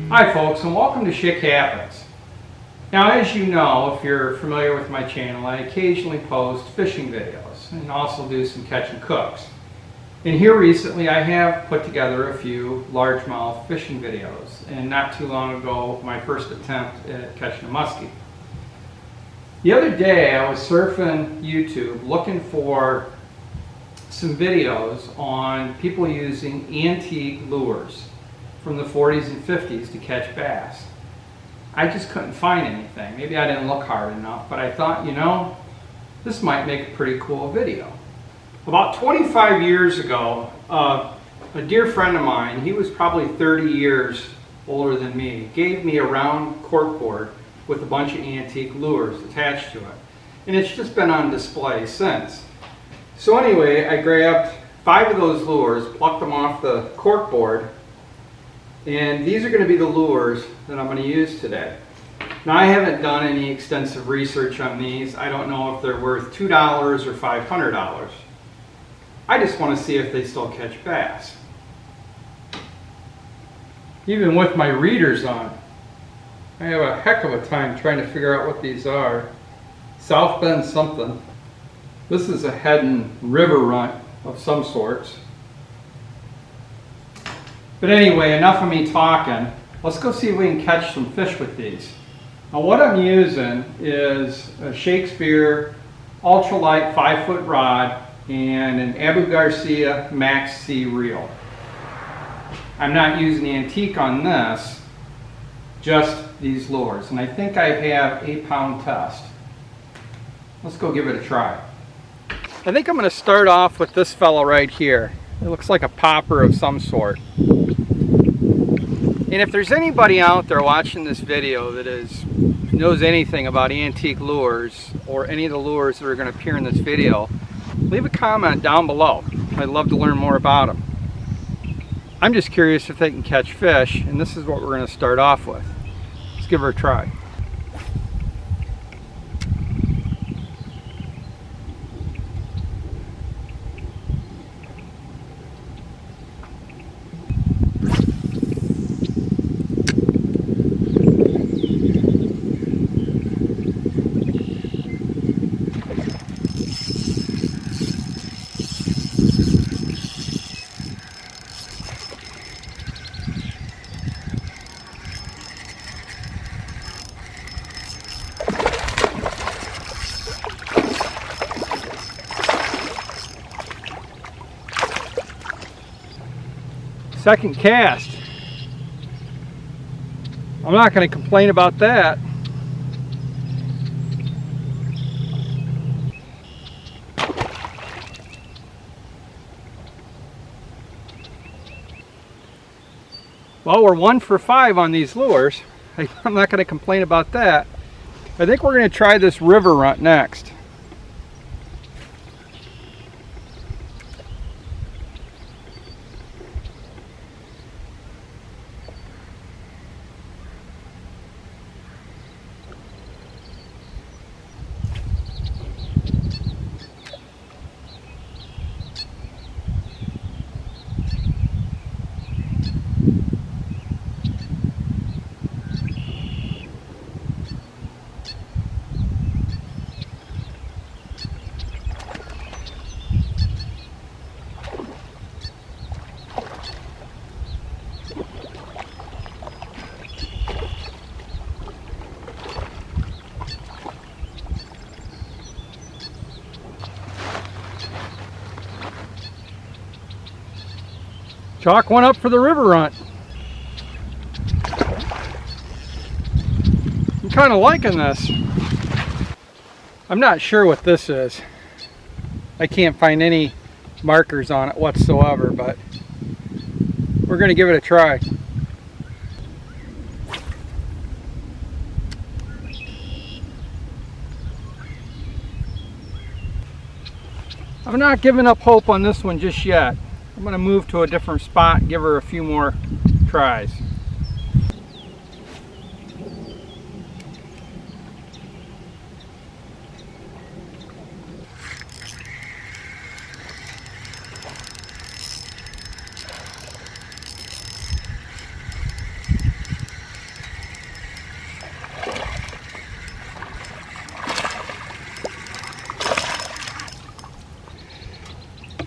Hi folks, and welcome to Schick Happens. Now, as you know, if you're familiar with my channel, I occasionally post fishing videos and also do some catch and cooks. And here recently I have put together a few largemouth fishing videos, and not too long ago my first attempt at catching a muskie. The other day I was surfing YouTube looking for some videos on people using antique lures from the 40s and 50s to catch bass. I just couldn't find anything. Maybe I didn't look hard enough, but I thought, you know, this might make a pretty cool video. About 25 years ago, a dear friend of mine, he was probably 30 years older than me, gave me a round corkboard with a bunch of antique lures attached to it. And it's just been on display since. So anyway, I grabbed 5 of those lures, plucked them off the corkboard, and these are going to be the lures that I'm going to use today. Now, I haven't done any extensive research on these. I don't know if they're worth $2 or $500. I just want to see if they still catch bass. Even with my readers on, I have a heck of a time trying to figure out what these are. South Bend something. This is a head and river runt of some sorts. But anyway, enough of me talking. Let's go see if we can catch some fish with these. Now, what I'm using is a Shakespeare ultralight 5-foot rod and an Abu Garcia Max C reel. I'm not using the antique on this, just these lures. And I think I have 8-pound test. Let's go give it a try. I think I'm going to start off with this fellow right here. It looks like a popper of some sort. And if there's anybody out there watching this video that knows anything about antique lures or any of the lures that are going to appear in this video, leave a comment down below. I'd love to learn more about them. I'm just curious if they can catch fish, and this is what we're going to start off with. Let's give her a try. Second cast. I'm not going to complain about that. Well, we're 1 for 5 on these lures. I'm not going to complain about that. I think we're going to try this river runt next. Chalk one up for the river runt. I'm kind of liking this. I'm not sure what this is. I can't find any markers on it whatsoever, but we're going to give it a try. I'm not giving up hope on this one just yet. I'm going to move to a different spot and give her a few more tries.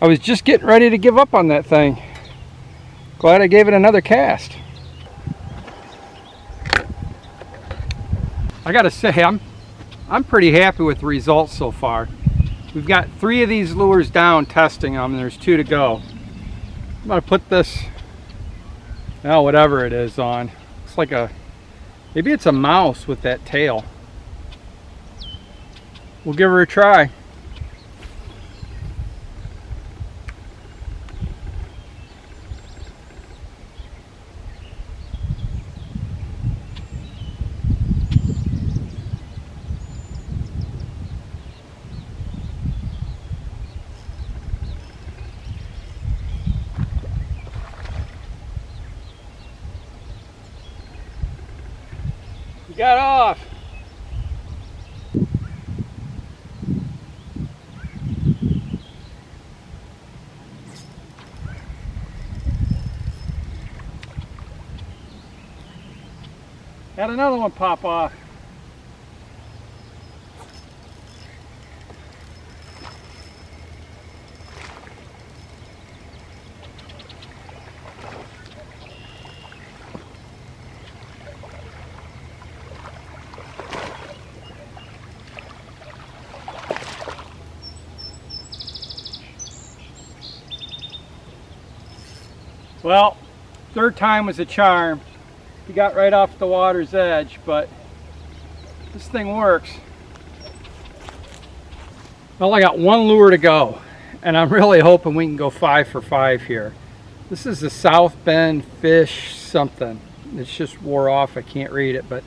I was just getting ready to give up on that thing. Glad I gave it another cast. I gotta say, I'm pretty happy with the results so far. We've got 3 of these lures down testing them, and there's 2 to go. I'm gonna put this, oh, whatever it is on. It's like maybe it's a mouse with that tail. We'll give her a try. You got off. Had another one pop off. Well, 3rd time was a charm. He got right off the water's edge, but this thing works. Well, I got 1 lure to go, and I'm really hoping we can go 5 for 5 here. This is the South Bend fish something. It's just wore off, I can't read it, but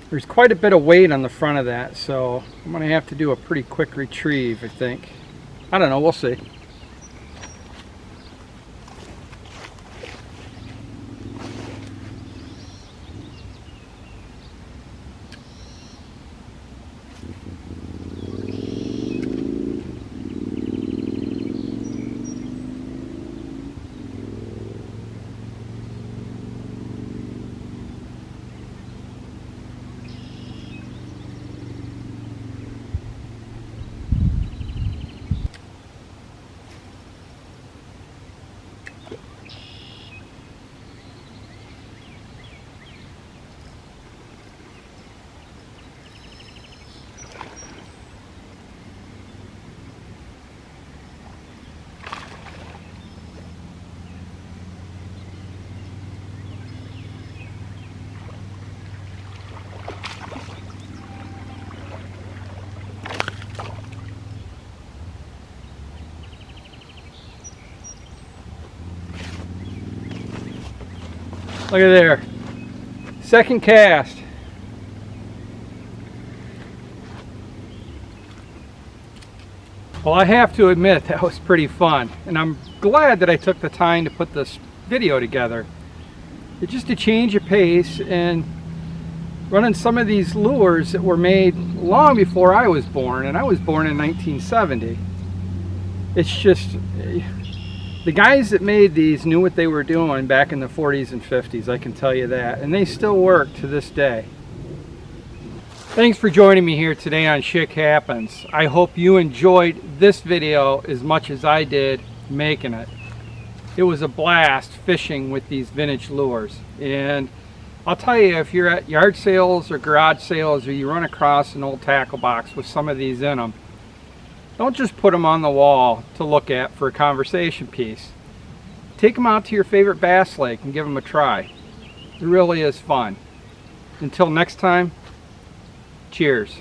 there's quite a bit of weight on the front of that, so I'm gonna have to do a pretty quick retrieve, I think. I don't know, we'll see. Look at there. 2nd cast. Well, I have to admit that was pretty fun, and I'm glad that I took the time to put this video together. It's just a change of pace and running some of these lures that were made long before I was born, and I was born in 1970. It's just, the guys that made these knew what they were doing back in the 40s and 50s, I can tell you that, and they still work to this day. Thanks for joining me here today on Schick Happens. I hope you enjoyed this video as much as I did making it. It was a blast fishing with these vintage lures, and I'll tell you, if you're at yard sales or garage sales or you run across an old tackle box with some of these in them, don't just put them on the wall to look at for a conversation piece. Take them out to your favorite bass lake and give them a try. It really is fun. Until next time, cheers.